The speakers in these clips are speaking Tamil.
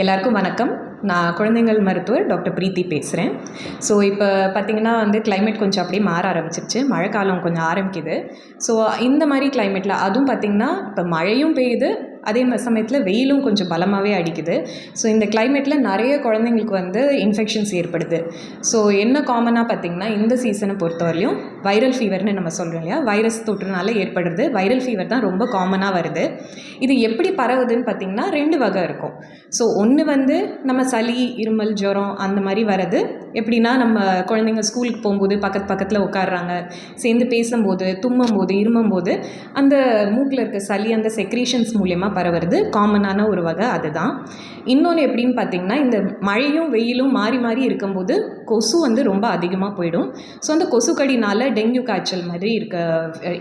எல்லாருக்கும் வணக்கம். நான் குழந்தைகள் மருத்துவர் டாக்டர் பிரீத்தி பேசுகிறேன். ஸோ இப்போ பார்த்திங்கன்னா கிளைமேட் கொஞ்சம் அப்படியே மாற ஆரம்பிச்சிருச்சு. மழைக்காலம் கொஞ்சம் ஆரம்பிக்குது. ஸோ இந்த மாதிரி கிளைமேட்டில் அதுவும் பார்த்திங்கன்னா இப்போ மழையும் பெய்யுது, அதே சமயத்தில் வெயிலும் கொஞ்சம் பலமாகவே அடிக்குது. ஸோ இந்த கிளைமேட்டில் நிறைய குழந்தைங்களுக்கு இன்ஃபெக்ஷன்ஸ் ஏற்படுது. ஸோ என்ன காமனாக பார்த்திங்கன்னா இந்த சீசனை பொறுத்தவரையிலும் வைரல் ஃபீவர்னு நம்ம சொல்கிறோம் இல்லையா, வைரஸ் தொற்றுனால ஏற்படுறது வைரல் ஃபீவர் தான் ரொம்ப காமனாக வருது. இது எப்படி பரவுதுன்னு பார்த்திங்கன்னா 2 வகை இருக்கும். ஸோ ஒன்று நம்ம சளி, இருமல், ஜுரம் அந்த மாதிரி வர்றது எப்படின்னா, நம்ம குழந்தைங்க ஸ்கூலுக்கு போகும்போது பக்கத்தில் உட்காடுறாங்க, சேர்ந்து பேசும்போது, தும்மும்போது, இருமும்போது அந்த மூக்கில் இருக்க சளி அந்த செக்ரீஷன்ஸ் மூலயமா பரவுறது காமனான ஒரு வகை அதுதான். இன்னொன்று எப்படின்னு பார்த்திங்கன்னா, இந்த மழையும் வெயிலும் மாறி மாறி இருக்கும்போது கொசு ரொம்ப அதிகமாக போயிடும். ஸோ அந்த கொசுக்கடினால் டெங்கு காய்ச்சல் மாதிரி இருக்க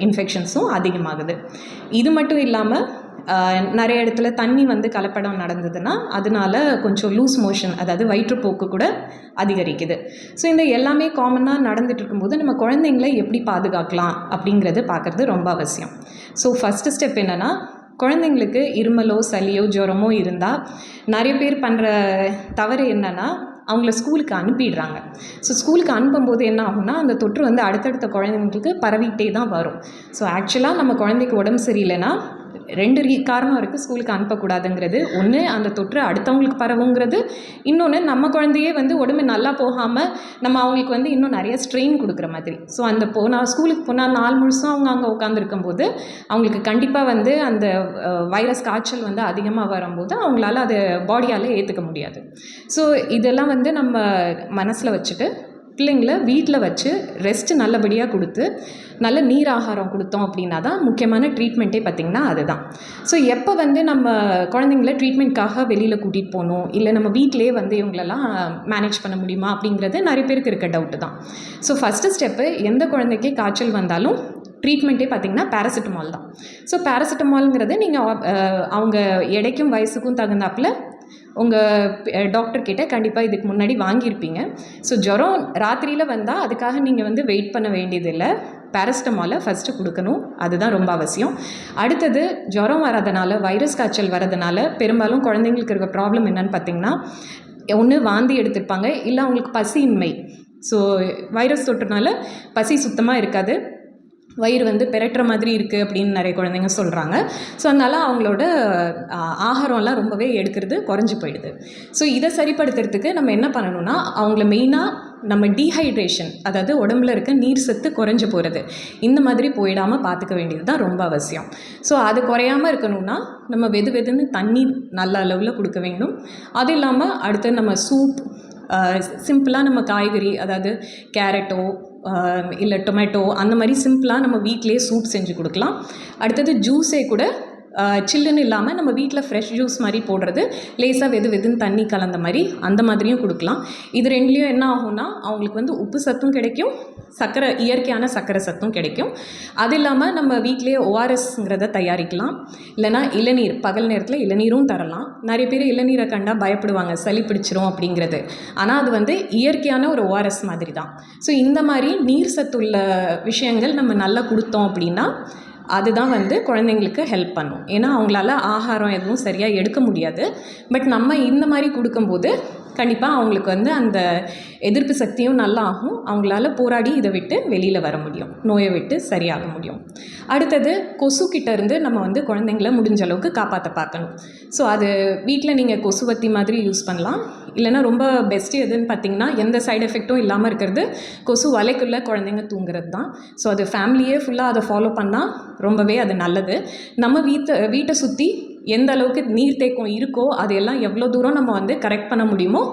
இன்ஃபெக்ஷன்ஸும் அதிகமாகுது. இது மட்டும் இல்லாமல் நிறைய இடத்துல தண்ணி கலப்படம் நடந்ததுன்னா அதனால கொஞ்சம் லூஸ் மோஷன், அதாவது வயிற்றுப்போக்கு கூட அதிகரிக்குது. ஸோ இந்த எல்லாமே காமனாக நடந்துட்டு இருக்கும்போது நம்ம குழந்தைங்களை எப்படி பாதுகாக்கலாம் அப்படிங்கிறது பார்க்குறது ரொம்ப அவசியம். ஸோ ஃபஸ்ட்டு ஸ்டெப் என்னென்னா, குழந்தைங்களுக்கு இருமலோ சளியோ ஜுரமோ இருந்தால் நிறைய பேர் பண்ணுற தவறு என்னென்னா, அவங்கள ஸ்கூலுக்கு அனுப்பிடுறாங்க. ஸோ ஸ்கூலுக்கு அனுப்பும்போது என்ன ஆகும்னா, அந்த தொற்று அடுத்தடுத்த குழந்தைங்களுக்கு பரவிட்டே தான் வரும். ஸோ ஆக்சுவலாக நம்ம குழந்தைக்கு உடம்பு சரியில்லைன்னா 2 காரணம் இருக்குது ஸ்கூலுக்கு அனுப்பக்கூடாதுங்கிறது. ஒன்று, அந்த தொற்று அடுத்தவங்களுக்கு பரவுங்கிறது. இன்னொன்று, நம்ம குழந்தையே உடம்பு நல்லா போகாமல் நம்ம அவங்களுக்கு இன்னும் நிறைய ஸ்ட்ரெயின் கொடுக்குற மாதிரி. ஸோ அந்த ஸ்கூலுக்கு போனால் நாள் முழுசும் அவங்க அங்கே உட்காந்துருக்கும்போது அவங்களுக்கு கண்டிப்பாக அந்த வைரஸ் காய்ச்சல் அதிகமாக வரும்போது அவங்களால அதை பாடியால் ஏற்றுக்க முடியாது. ஸோ இதெல்லாம் நம்ம மனசில் வச்சுட்டு பிள்ளைங்களை வீட்டில் வச்சு ரெஸ்ட்டு நல்லபடியாக கொடுத்து நல்ல நீர் ஆகாரம் கொடுத்தோம் அப்படின்னா தான் முக்கியமான ட்ரீட்மெண்ட்டே பார்த்திங்கன்னா அதுதான். ஸோ எப்போ நம்ம குழந்தைங்கள ட்ரீட்மெண்ட்காக வெளியில் கூட்டிகிட்டு போகணும், இல்லை நம்ம வீட்டிலே இவங்களெல்லாம் மேனேஜ் பண்ண முடியுமா அப்படிங்கிறது நிறைய பேருக்கு இருக்க டவுட்டு தான். ஸோ ஃபஸ்ட்டு ஸ்டெப்பு, எந்த குழந்தைக்கு காய்ச்சல் வந்தாலும் ட்ரீட்மெண்ட்டே பார்த்திங்கன்னா பேராசிட்டமால் தான். ஸோ பேராசிட்டமால்ங்கிறது நீங்கள் அவங்க எடைக்கும் வயசுக்கும் தகுந்தாப்பில் உங்கள் டாக்டர்கிட்ட கண்டிப்பாக இதுக்கு முன்னாடி வாங்கியிருப்பீங்க. ஸோ ஜுரம் ராத்திரியில் வந்தால் அதுக்காக நீங்கள் வெயிட் பண்ண வேண்டியதில்லை. பேராசிட்டமாலை ஃபஸ்ட்டு கொடுக்கணும், அதுதான் ரொம்ப அவசியம். அடுத்தது, ஜுரம் வரதுனால, வைரஸ் காய்ச்சல் வரதுனால பெரும்பாலும் குழந்தைங்களுக்கு இருக்க ப்ராப்ளம் என்னன்னு பார்த்திங்கன்னா, ஒன்று வாந்தி எடுத்திருப்பாங்க, இல்லை அவங்களுக்கு பசியின்மை. ஸோ வைரஸ் தொற்றுனால பசி சுத்தமாக இருக்காது, வயிறு பெரட்டுற மாதிரி இருக்குது அப்படின்னு நிறைய குழந்தைங்க சொல்கிறாங்க. ஸோ அதனால் அவங்களோட ஆகாரம்லாம் ரொம்பவே எடுக்கிறது குறைஞ்சி போயிடுது. ஸோ இதை சரிப்படுத்துறதுக்கு நம்ம என்ன பண்ணணும்னா, அவங்கள மெயினாக நம்ம டீஹைட்ரேஷன், அதாவது உடம்புல இருக்க நீர் சத்து குறைஞ்சி போகிறது, இந்த மாதிரி போயிடாமல் பார்த்துக்க வேண்டியது தான் ரொம்ப அவசியம். ஸோ அது குறையாமல் இருக்கணும்னா நம்ம வெதுன்னு தண்ணி நல்ல அளவில் கொடுக்க வேண்டும். அது இல்லாமல் அடுத்து நம்ம சூப், சிம்பிளாக நம்ம காய்கறி, அதாவது கேரட்டோ இல்லை டொமேட்டோ, அந்த மாதிரி சிம்பிளாக நம்ம வீட்டிலே சூப் செஞ்சு கொடுக்கலாம். அடுத்தது ஜூஸே கூட சில்லுன்னு இல்லாமல் நம்ம வீட்டில் ஃப்ரெஷ் ஜூஸ் மாதிரி போடுறது, லேசாக வெதுன்னு தண்ணி கலந்த மாதிரி அந்த மாதிரியும் கொடுக்கலாம். இது ரெண்டுலேயும் என்ன ஆகும்னா, அவங்களுக்கு உப்பு சத்தும் கிடைக்கும், சர்க்கரை, இயற்கையான சர்க்கரை சத்தும் கிடைக்கும். அது இல்லாமல் நம்ம வீட்டிலேயே ஓஆர்எஸ்ங்கிறத தயாரிக்கலாம். இல்லைனா இளநீர், பகல் நேரத்தில் இளநீரும் தரலாம். நிறைய பேர் இளநீரை கண்டால் பயப்படுவாங்க, சளி பிடிச்சிரும் அப்படிங்கிறது. ஆனால் அது இயற்கையான ஒரு ஓஆர்எஸ் மாதிரி தான். ஸோ இந்த மாதிரி நீர் சத்துள்ள விஷயங்கள் நம்ம நல்லா கொடுத்தோம் அப்படின்னா அதுதான் குழந்தைங்களுக்கு ஹெல்ப் பண்ணும். ஏன்னா அவங்களால ஆகாரம் எதுவும் சரியாக எடுக்க முடியாது. பட் நம்ம இந்த மாதிரி கொடுக்கும்போது கண்டிப்பாக அவங்களுக்கு அந்த எதிர்ப்பு சக்தியும் நல்லா ஆகும். அவங்களால போராடி இதை விட்டு வெளியில் வர முடியும், நோயை விட்டு சரியாக முடியும். அடுத்தது, கொசுக்கிட்ட இருந்து நம்ம குழந்தைங்கள முடிஞ்ச அளவுக்கு காப்பாற்ற பார்க்கணும். ஸோ அது வீட்டில் நீங்கள் கொசுவத்தி மாதிரி யூஸ் பண்ணலாம். இல்லைனா ரொம்ப பெஸ்ட்டு எதுன்னு பார்த்திங்கன்னா, எந்த சைடு எஃபெக்ட்டும் இல்லாமல் இருக்கிறது, கொசு வலைக்குள்ளே குழந்தைங்க தூங்குறது தான். ஸோ அது ஃபேமிலியே ஃபுல்லாக அதை ஃபாலோ பண்ணால் ரொம்பவே அது நல்லது. நம்ம வீட்டை சுற்றி எந்த அளவுக்கு நீர்த்தேக்கம் இருக்கோ அதையெல்லாம் எவ்வளோ தூரம் நம்ம கரெக்ட் பண்ண முடியுமோ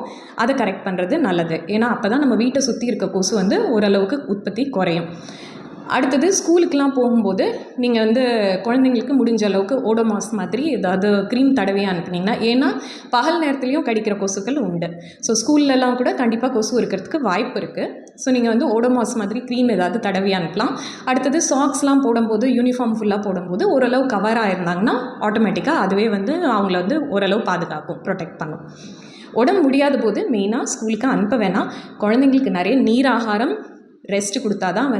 அதை கரெக்ட் பண்ணுறது நல்லது. ஏன்னா அப்போ தான் நம்ம வீட்டை சுற்றி இருக்க கொசு ஓரளவுக்கு உற்பத்தி குறையும். அடுத்தது, ஸ்கூலுக்கெலாம் போகும்போது நீங்கள் குழந்தைங்களுக்கு முடிஞ்ச அளவுக்கு ஓடோமாஸ் மாதிரி ஏதாவது க்ரீம் தடவி அனுப்புனீங்கன்னா, ஏன்னா பகல் நேரத்துலையும் கடிக்கிற கொசுக்கள் உண்டு. ஸோ ஸ்கூல்லலாம் கூட கண்டிப்பாக கொசு இருக்கிறதுக்கு வாய்ப்பு இருக்குது. ஸோ நீங்கள் ஓடோமாஸ் மாதிரி க்ரீம் ஏதாவது தடவி அனுப்பலாம். அடுத்தது, சாக்ஸ்லாம் போடும்போது, யூனிஃபார்ம் ஃபுல்லாக போடும்போது ஓரளவு கவர் ஆகிருந்தாங்கன்னா ஆட்டோமேட்டிக்காக அதுவே அவங்கள ஓரளவு பாதுகாக்கும், ப்ரொடெக்ட் பண்ணும். உடம்பு முடியாத போது மெயினாக ஸ்கூலுக்கு அனுப்ப வேணாம். குழந்தைங்களுக்கு நிறைய நீர் ஆகாரம், ரெஸ்ட் கொடுத்தா தான்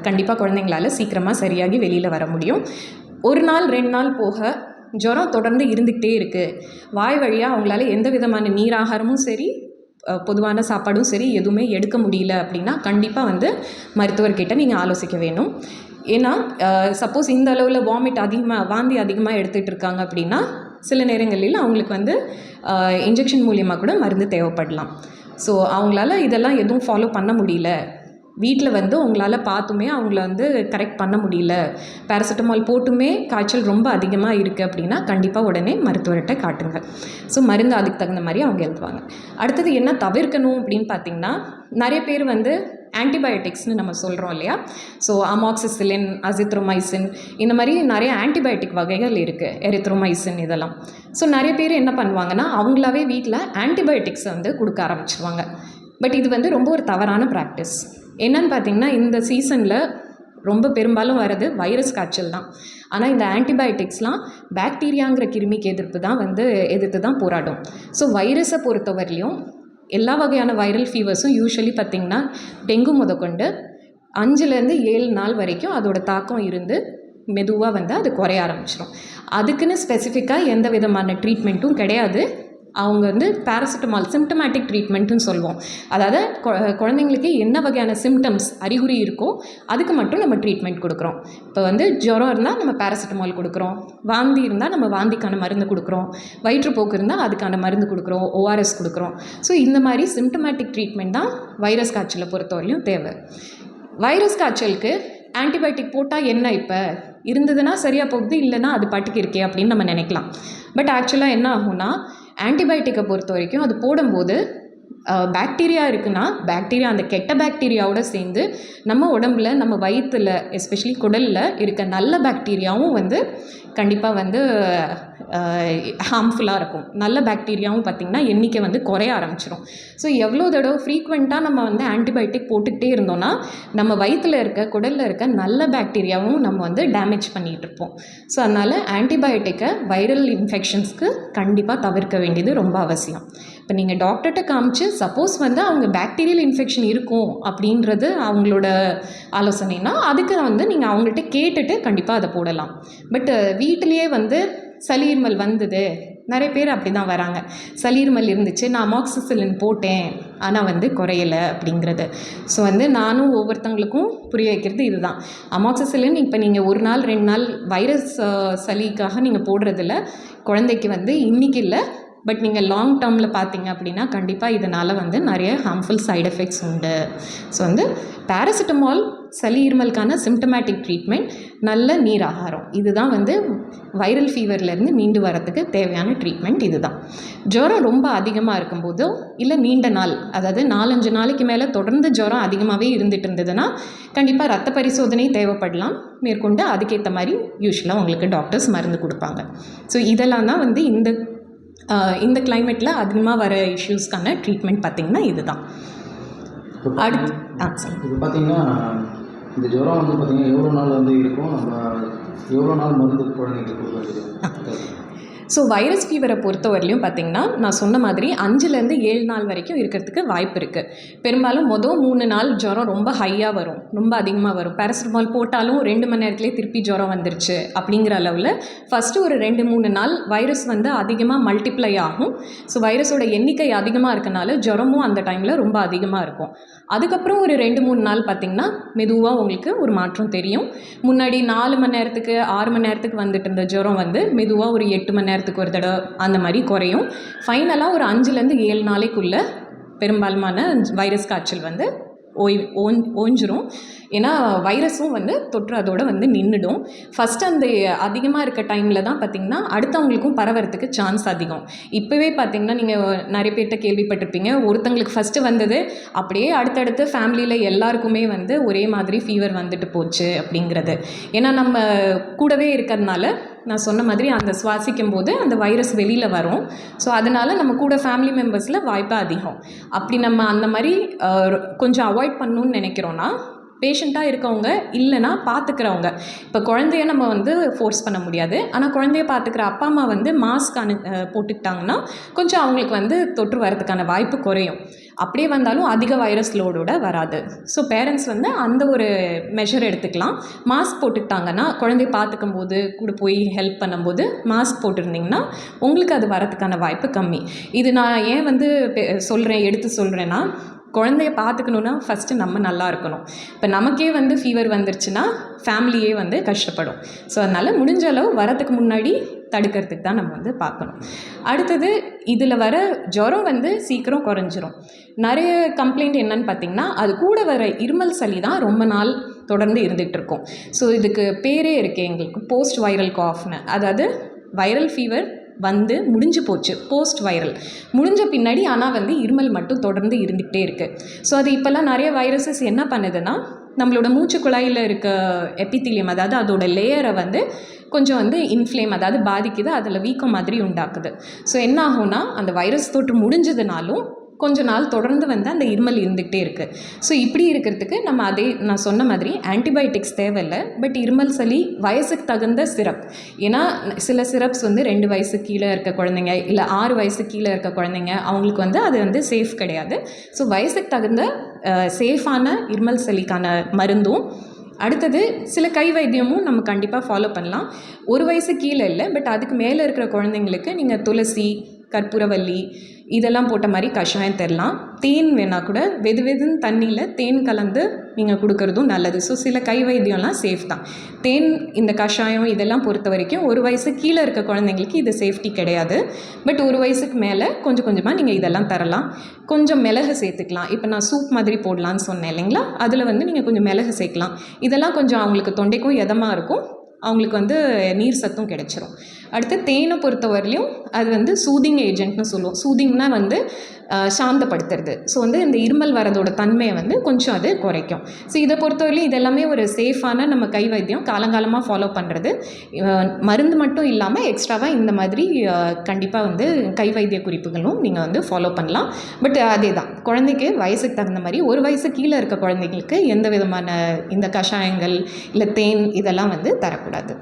கண்டிப்பாக குழந்தைங்களால் சீக்கிரமாக சரியாகி வெளியில் வர முடியும். 1 நாள் 2 நாள் போக ஜுரம் தொடர்ந்து இருந்துக்கிட்டே இருக்குது, வாய் வழியாக அவங்களால எந்த விதமான நீராகாரமும் சரி பொதுவான சாப்பாடும் சரி எதுவுமே எடுக்க முடியல அப்படின்னா கண்டிப்பாக வந்து மருத்துவர்கிட்ட நீங்கள் ஆலோசிக்க வேணும். ஏன்னா சப்போஸ் இந்த அளவில் வாந்தி அதிகமாக எடுத்துகிட்டு இருக்காங்க அப்படின்னா சில நேரங்களில் அவங்களுக்கு வந்து இன்ஜெக்ஷன் மூலியமாக கூட மருந்து தேவைப்படலாம். ஸோ அவங்களால இதெல்லாம் எதுவும் ஃபாலோ பண்ண முடியல, வீட்டில் வந்து உங்களால் பார்த்துமே அவங்கள வந்து கரெக்ட் பண்ண முடியல, பேராசிட்டமால் போட்டுமே காய்ச்சல் ரொம்ப அதிகமாக இருக்குது அப்படின்னா கண்டிப்பாக உடனே மருத்துவர்கிட்ட காட்டுங்க. ஸோ மருந்து அதுக்கு தகுந்த மாதிரி அவங்க எழுதுவாங்க. அடுத்தது என்ன தவிர்க்கணும் அப்படின்னு பார்த்திங்கன்னா, நிறைய பேர் வந்து ஆன்டிபயோட்டிக்ஸ்னு நம்ம சொல்கிறோம் இல்லையா. ஸோ அமாக்சிசிலின், அசித்ரோமைசின், இந்த மாதிரி நிறைய ஆன்டிபயோட்டிக் வகைகள் இருக்குது, எரித்ரோமைசின் இதெல்லாம். ஸோ நிறைய பேர் என்ன பண்ணுவாங்கன்னா அவங்களாவே வீட்டில் ஆன்டிபயோட்டிக்ஸை வந்து கொடுக்க ஆரம்பிச்சிருவாங்க. பட் இது வந்து ரொம்ப ஒரு தவறான ப்ராக்டிஸ். என்னன்னு பார்த்திங்கன்னா, இந்த சீசனில் ரொம்ப பெரும்பாலும் வர்றது வைரஸ் காய்ச்சல் தான். ஆனால் இந்த ஆன்டிபயோட்டிக்ஸ்லாம் பாக்டீரியாங்கிற கிருமிக்கு எதிர்த்து தான் போராடும். ஸோ வைரஸை பொறுத்தவரையிலையும் எல்லா வகையான வைரல் ஃபீவர்ஸும் யூஸ்வலி பார்த்திங்கன்னா டெங்கு முதற்கொண்டு 5லேருந்து 7 நாள் வரைக்கும் அதோட தாக்கம் இருந்து மெதுவாக வந்து அது குறைய ஆரம்பிச்சிடும். அதுக்குன்னு ஸ்பெசிஃபிக்காக எந்த விதமான ட்ரீட்மெண்ட்டும் கிடையாது. அவங்க வந்து பேராசிட்டமால் சிம்டமேட்டிக் ட்ரீட்மெண்ட்டுன்னு சொல்லுவோம். அதாவது குழந்தைங்களுக்கு என்ன வகையான சிம்டம்ஸ் அறிகுறி இருக்கோ அதுக்கு மட்டும் நம்ம ட்ரீட்மெண்ட் கொடுக்குறோம். இப்போ வந்து ஜுரம் இருந்தால் நம்ம பேராசிட்டமால் கொடுக்குறோம், வாந்தி இருந்தால் நம்ம வாந்திக்கான மருந்து கொடுக்குறோம், வயிற்றுப்போக்கு இருந்தால் அதுக்கான மருந்து கொடுக்குறோம், ஓஆர்எஸ் கொடுக்குறோம். ஸோ இந்த மாதிரி சிம்டமேட்டிக் ட்ரீட்மெண்ட் தான் வைரஸ் காய்ச்சலை பொறுத்தவரையிலும் தேவை. வைரஸ் காய்ச்சலுக்கு ஆன்டிபயோட்டிக் போட்டால் என்ன, இப்போ இருந்ததுன்னா சரியாக போகுது, இல்லைன்னா அது பாட்டுக்கு இருக்கே அப்படின்னு நம்ம நினைக்கலாம். பட் ஆக்சுவலாக என்ன ஆகும்னா, ஆன்டிபயோட்டிக்கை பொறுத்த வரைக்கும் அது போடும்போது பாக்டீரியா இருக்குன்னா பாக்டீரியா அந்த கெட்ட பாக்டீரியாவோட சேர்ந்து நம்ம உடம்புல நம்ம வயிற்றில் எஸ்பெஷலி குடலில் இருக்க நல்ல பாக்டீரியாவும் வந்து கண்டிப்பாக வந்து ஹார்ம்ஃபுல்லாக இருக்கும். நல்ல பாக்டீரியாவும் பார்த்திங்கன்னா எண்ணிக்கை வந்து குறைய ஆரம்பிச்சிடும். ஸோ எவ்வளோ தடவை ஃப்ரீக்வெண்ட்டாக நம்ம வந்து ஆன்டிபயோட்டிக் போட்டுக்கிட்டே இருந்தோம்னா நம்ம வயிற்றில் இருக்க குடலில் இருக்க நல்ல பாக்டீரியாவும் நம்ம வந்து டேமேஜ் பண்ணிகிட்டு இருப்போம். ஸோ அதனால் ஆன்டிபயோட்டிக்கை வைரல் இன்ஃபெக்ஷன்ஸ்க்கு கண்டிப்பாக தவிர்க்க வேண்டியது ரொம்ப அவசியம். இப்போ நீங்கள் டாக்டர்கிட்ட காமிச்சு சப்போஸ் வந்து அவங்க பாக்டீரியல் இன்ஃபெக்ஷன் இருக்கும் அப்படின்றது அவங்களோட ஆலோசனைனா அதுக்கு வந்து நீங்கள் அவங்கள்ட்ட கேட்டுட்டு கண்டிப்பாக அதை போடலாம். பட் வீட்டிலையே வந்து சளி இருமல் வந்தது, நிறைய பேர் அப்படி தான் வராங்க, சளி இருமல் இருந்துச்சு, நான் அமாக்சிசிலின் போட்டேன் ஆனால் வந்து குறையலை அப்படிங்கிறது. ஸோ வந்து நானும் ஒவ்வொருத்தங்களுக்கும் புரிய வைக்கிறது இதுதான். அமாக்சிசிலின் இப்போ நீங்கள் 1 நாள் 2 நாள் வைரஸ் சளிக்காக நீங்கள் போடுறதில்ல, குழந்தைக்கு வந்து இன்றைக்கி இல்லை, பட் நீங்கள் லாங் டேர்மில் பார்த்தீங்க அப்படின்னா கண்டிப்பாக இதனால் வந்து நிறைய ஹார்ம்ஃபுல் சைடு எஃபெக்ட்ஸ் உண்டு. ஸோ வந்து பேராசிட்டமால் சளி இருமலுக்கான சிம்டமேட்டிக் ட்ரீட்மெண்ட், நல்ல நீர் ஆகாரம், இதுதான் வந்து வைரல் ஃபீவர்லேருந்து மீண்டு வரத்துக்கு தேவையான ட்ரீட்மெண்ட். இதுதான். ஜுரம் ரொம்ப அதிகமாக இருக்கும்போதோ இல்லை நீண்ட நாள், அதாவது 4-5 நாளைக்கு மேலே தொடர்ந்து ஜுரம் அதிகமாகவே இருந்துகிட்டு இருந்ததுன்னா கண்டிப்பாக ரத்த பரிசோதனை தேவைப்படலாம். மேற்கொண்டு அதுக்கேற்ற மாதிரி யூஸ்வலாக உங்களுக்கு டாக்டர்ஸ் மருந்து கொடுப்பாங்க. ஸோ இதெல்லாம் தான் வந்து இந்த கிளைமேட்டில் அதிகமாக வர இஷ்யூஸ்க்கான ட்ரீட்மெண்ட் பார்த்திங்கன்னா இதுதான். அடுத்து இப்போ பார்த்திங்கன்னா இந்த ஜுரம் வந்து பார்த்திங்கன்னா எவ்வளோ நாள் வந்து இருக்கும், நம்ம எவ்வளோ நாள் மருந்து குழந்தைங்களுக்கு கொடுக்குறது? ஸோ வைரஸ் ஃபீவரை பொறுத்தவரையிலையும் பார்த்திங்கன்னா நான் சொன்ன மாதிரி 5லேருந்து 7 நாள் வரைக்கும் இருக்கிறதுக்கு வாய்ப்பு இருக்குது. பெரும்பாலும் 3 நாள் ஜுரம் ரொம்ப ஹையாக வரும், ரொம்ப அதிகமாக வரும். பேராசிட்டமால் போட்டாலும் 2 மணி நேரத்துலேயே திருப்பி ஜுரம் வந்துருச்சு அப்படிங்கிற அளவில் ஃபஸ்ட்டு ஒரு 2-3 நாள் வைரஸ் வந்து அதிகமாக மல்டிப்ளை ஆகும். ஸோ வைரஸோட எண்ணிக்கை அதிகமாக இருக்கனால ஜுரமும் அந்த டைமில் ரொம்ப அதிகமாக இருக்கும். அதுக்கப்புறம் ஒரு 2-3 நாள் பார்த்திங்கன்னா மெதுவாக உங்களுக்கு ஒரு மாற்றம் தெரியும். முன்னாடி 4 மணி நேரத்துக்கு 6 மணி நேரத்துக்கு வந்துட்டு இருந்த ஜுரம் வந்து மெதுவாக ஒரு 8 மணி நேரத்துக்கு ஒரு தடவை அந்த மாதிரி குறையும். ஃபைனலாக ஒரு 5லேருந்து 7 நாளைக்குள்ளே பெரும்பாலுமான வைரஸ் காய்ச்சல் வந்து ஓஞ்சிரும். ஏன்னா வைரஸும் வந்து தொற்று அதோடு வந்து நின்றுடும். ஃபஸ்ட்டு அந்த அதிகமாக இருக்க டைமில் தான் பார்த்திங்கன்னா அடுத்தவங்களுக்கும் பரவறதுக்கு சான்ஸ் அதிகம். இப்போவே பார்த்திங்கன்னா நீங்கள் நிறைய பேர்கிட்ட கேள்விப்பட்டிருப்பீங்க, ஒருத்தங்களுக்கு ஃபஸ்ட்டு வந்தது அப்படியே அடுத்தடுத்து ஃபேமிலியில் எல்லாருக்குமே வந்து ஒரே மாதிரி ஃபீவர் வந்துட்டு போச்சு அப்படிங்கிறது. ஏன்னா நம்ம கூடவே இருக்கிறதுனால நான் சொன்ன மாதிரி அந்த சுவாசிக்கும் போது அந்த வைரஸ் வெளியில் வரும். ஸோ அதனால் நம்ம கூட ஃபேமிலி மெம்பர்ஸில் வாய்ப்பு அதிகம். அப்படி நம்ம அந்த மாதிரி கொஞ்சம் அவாய்ட் பண்ணணுன்னு நினைக்கிறோன்னா பேஷண்ட்டாக இருக்கவங்க இல்லைன்னா பார்த்துக்கிறவங்க. இப்போ குழந்தைய நம்ம வந்து ஃபோர்ஸ் பண்ண முடியாது. ஆனால் குழந்தைய பார்த்துக்கிற அப்பா அம்மா வந்து மாஸ்க் போட்டுக்கிட்டாங்கன்னா கொஞ்சம் அவங்களுக்கு வந்து தொற்று வரதுக்கான வாய்ப்பு குறையும். அப்படியே வந்தாலும் அதிக வைரஸ் லோடோட வராது. ஸோ பேரண்ட்ஸ் வந்து அந்த ஒரு மெஷர் எடுத்துக்கலாம். மாஸ்க் போட்டுக்கிட்டாங்கன்னா குழந்தைய பார்த்துக்கும் போது கூட போய் ஹெல்ப் பண்ணும்போது மாஸ்க் போட்டிருந்தீங்கன்னா உங்களுக்கு அது வரதுக்கான வாய்ப்பு கம்மி. இது நான் ஏன் வந்து எடுத்து சொல்கிறேன்னா, குழந்தைய பார்த்துக்கணுன்னா ஃபஸ்ட்டு நம்ம நல்லா இருக்கணும். இப்போ நமக்கே வந்து ஃபீவர் வந்துருச்சுன்னா ஃபேமிலியே வந்து கஷ்டப்படும். ஸோ அதனால் முடிஞ்ச அளவு வரத்துக்கு முன்னாடி தடுக்கிறதுக்கு தான் நம்ம வந்து பார்க்கணும். அடுத்தது இதில் வர ஜுரம் வந்து சீக்கிரம் குறைஞ்சிரும். நிறைய கம்ப்ளைண்ட் என்னன்னு பார்த்திங்கன்னா, அது கூட வர இருமல் சளி தான் ரொம்ப நாள் தொடர்ந்து இருந்துகிட்டு இருக்கும். ஸோ இதுக்கு பேரே இருக்குது எங்களுக்கு, போஸ்ட் வைரல் காஃப்னு. அதாவது வைரல் ஃபீவர் வந்து முடிஞ்சு போச்சு, போஸ்ட் வைரல் முடிஞ்ச பின்னாடி ஆனால் வந்து இருமல் மட்டும் தொடர்ந்து இருந்துகிட்டே இருக்குது. ஸோ அது இப்போல்லாம் நிறைய வைரஸஸ் என்ன பண்ணுதுன்னா, நம்மளோட மூச்சு குழாயில் இருக்க எபித்திலியம், அதாவது அதோட லேயரை வந்து கொஞ்சம் வந்து இன்ஃப்ளேம், அதாவது பாதிக்குது, அதில் வீக்கம் மாதிரி உண்டாக்குது. ஸோ என்ன ஆகும்னா, அந்த வைரஸ் தொற்று முடிஞ்சதுனாலும் கொஞ்ச நாள் தொடர்ந்து வந்து அந்த இருமல் இருந்துகிட்டே இருக்குது. ஸோ இப்படி இருக்கிறதுக்கு நம்ம நான் சொன்ன மாதிரி ஆன்டிபயோட்டிக்ஸ் தேவையில்லை. பட் இருமல் சளி வயசுக்கு தகுந்த சிரப். ஏன்னா சில சிரப்ஸ் வந்து 2 வயசுக்கு கீழே இருக்க குழந்தைங்க இல்லை 6 வயசுக்கு கீழே இருக்க குழந்தைங்க அவங்களுக்கு வந்து அது வந்து சேஃப் கிடையாது. ஸோ வயசுக்கு தகுந்த சேஃபான இருமல் சளிக்கான மருந்தும், அடுத்தது சில கை வைத்தியமும் நம்ம கண்டிப்பாக ஃபாலோ பண்ணலாம். 1 வயசு கீழே இல்லை, பட் அதுக்கு மேலே இருக்கிற குழந்தைங்களுக்கு நீங்கள் துளசி, கற்பூரவல்லி இதெல்லாம் போட்ட மாதிரி கஷாயம் தரலாம். தேன் வேணால் கூட வெதுன்னு தண்ணியில் தேன் கலந்து நீங்கள் கொடுக்குறதும் நல்லது. ஸோ சில கை வைத்தியம்லாம் சேஃப் தான். தேன், இந்த கஷாயம் இதெல்லாம் பொறுத்த வரைக்கும் 1 வயசு கீழே இருக்க குழந்தைங்களுக்கு இது சேஃப்டி கிடையாது. பட் 1 வயசுக்கு மேலே கொஞ்சம் கொஞ்சமாக நீங்கள் இதெல்லாம் தரலாம். கொஞ்சம் மிளகு சேர்த்துக்கலாம். இப்போ நான் சூப் மாதிரி போடலான்னு சொன்னேன் இல்லைங்களா, அதில் வந்து நீங்கள் கொஞ்சம் மிளகு சேர்க்கலாம். இதெல்லாம் கொஞ்சம் அவங்களுக்கு தொண்டைக்கும் இதமாக இருக்கும், அவங்களுக்கு வந்து நீர் சத்தும் கிடைச்சிரும். அடுத்து தேனை பொறுத்த வரலையும் அது வந்து சூதிங் ஏஜென்ட்னு சொல்லுவோம். சூதிங்னா வந்து சாந்தப்படுத்துறது. ஸோ வந்து இந்த இருமல் வரதோட தன்மையை வந்து கொஞ்சம் அது குறைக்கும். ஸோ இதை பொறுத்தவரையிலும் இதெல்லாமே ஒரு சேஃபான நம்ம கை வைத்தியம் காலங்காலமாக ஃபாலோ பண்ணுறது. மருந்து மட்டும் இல்லாமல் எக்ஸ்ட்ராவாக இந்த மாதிரி கண்டிப்பாக வந்து கை வைத்திய குறிப்புகளும் நீங்கள் வந்து ஃபாலோ பண்ணலாம். பட் அதே தான், குழந்தைக்கு வயசுக்கு தகுந்த மாதிரி 1 வயசு கீழே இருக்க குழந்தைங்களுக்கு எந்த விதமான இந்த கஷாயங்கள் இல்லை தேன் இதெல்லாம் வந்து தரக்கூடாது.